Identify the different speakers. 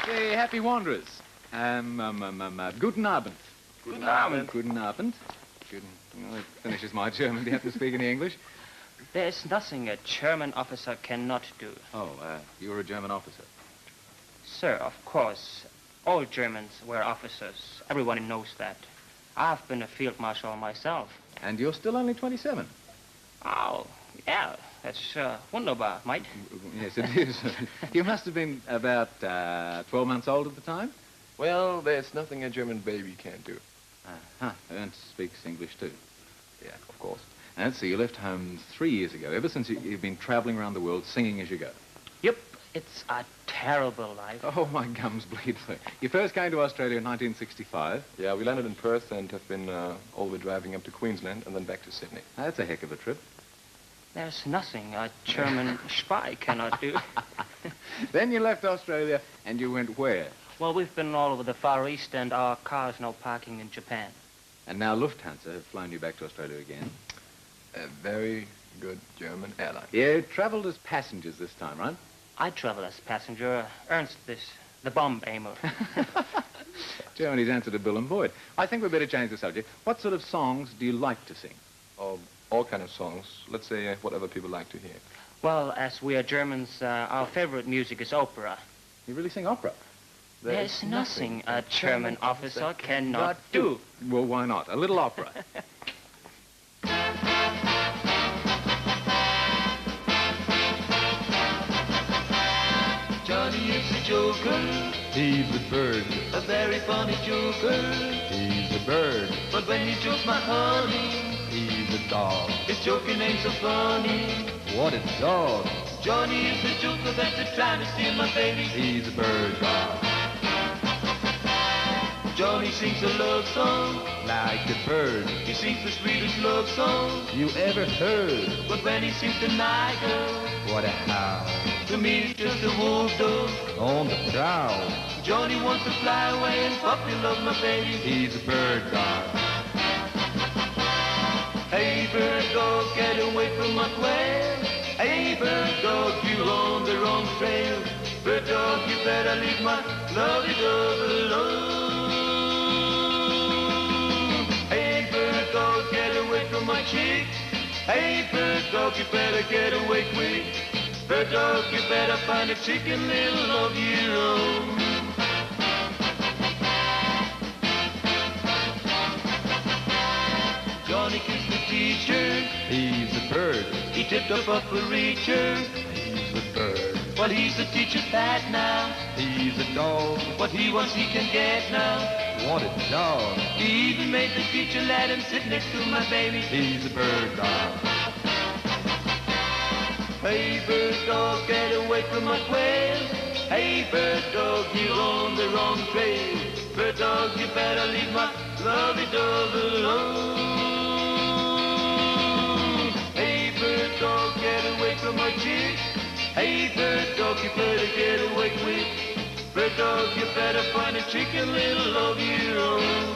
Speaker 1: Say, happy wanderers. Guten Abend.
Speaker 2: Guten Abend.
Speaker 1: Guten Abend. Well, it finishes my German. Do you have to speak any English?
Speaker 2: There is nothing a German officer cannot do.
Speaker 1: Oh, you're a German officer.
Speaker 2: Sir, of course, all Germans were officers. Everyone knows that. I've been a field marshal myself.
Speaker 1: And you're still only 27.
Speaker 2: Oh, yeah, that's wunderbar, mate.
Speaker 1: Yes, it is. You must have been about 12 months old at the time?
Speaker 3: Well, there's nothing a German baby can't do.
Speaker 1: Ernst speaks English too.
Speaker 3: Yeah, of course.
Speaker 1: And so you left home 3 years ago. Ever since you've been traveling around the world singing as you go.
Speaker 2: Yep, it's a terrible life.
Speaker 1: Oh, my gums bleed. You first came to Australia in 1965.
Speaker 3: Yeah, we landed in Perth and have been all the way driving up to Queensland and then back to Sydney.
Speaker 1: That's a heck of a trip.
Speaker 2: There's nothing a German spy cannot do.
Speaker 1: Then you left Australia and you went where?
Speaker 2: Well, we've been all over the Far East and our car's now parking in Japan.
Speaker 1: And now Lufthansa have flown you back to Australia again.
Speaker 3: A very good German airline.
Speaker 1: You traveled as passengers this time, right?
Speaker 2: I travel as passenger. Ernst, the bomb aimer.
Speaker 1: Germany's answer to Bill and Boyd. I think we better change the subject. What sort of songs do you like to sing?
Speaker 3: All kind of songs. Let's say whatever people like to hear.
Speaker 2: Well, as we are Germans, our favorite music is opera.
Speaker 1: You really sing opera?
Speaker 2: There's nothing a German officer cannot do.
Speaker 1: Well, why not? A little opera.
Speaker 4: Johnny is a joker.
Speaker 5: He's a bird.
Speaker 4: A very funny joker.
Speaker 5: He's a bird.
Speaker 4: But when he jokes my honey,
Speaker 5: He's a dog.
Speaker 4: his joking ain't so funny.
Speaker 5: What a dog.
Speaker 4: Johnny is the joker that's trying to steal my baby.
Speaker 5: He's a bird dog.
Speaker 4: Johnny sings a love song.
Speaker 5: Like a bird.
Speaker 4: He sings the sweetest love song.
Speaker 5: You ever heard?
Speaker 4: But when he sings to my girl,
Speaker 5: What a howl.
Speaker 4: to me it's just a wolf dog.
Speaker 5: On the prowl.
Speaker 4: Johnny wants to fly away and puppy love my baby.
Speaker 5: He's a bird dog.
Speaker 4: Hey bird dog, get away from my quail. Hey bird dog, you're on the wrong trail. Bird dog, you better leave my lovely dog alone. Hey bird dog, get away from my chick. Hey bird dog, you better get away quick. Bird dog, you better find a chicken little of your own. Johnny kissed the teacher.
Speaker 5: He's a bird.
Speaker 4: He tipped up a reacher.
Speaker 5: He's a bird.
Speaker 4: Well, he's the teacher's pet now.
Speaker 5: He's a dog.
Speaker 4: What he wants he can get now.
Speaker 5: What a dog.
Speaker 4: He even made the teacher let him sit next to my baby.
Speaker 5: He's a bird dog.
Speaker 4: Hey bird dog, get away from my quail. Hey bird dog, you're on the wrong trail. Bird dog, you better leave my lovely dog alone. Hey bird dog, get away from my chick. Hey bird dog, you better get away quick. Bird dog, you better find a chicken little of your own.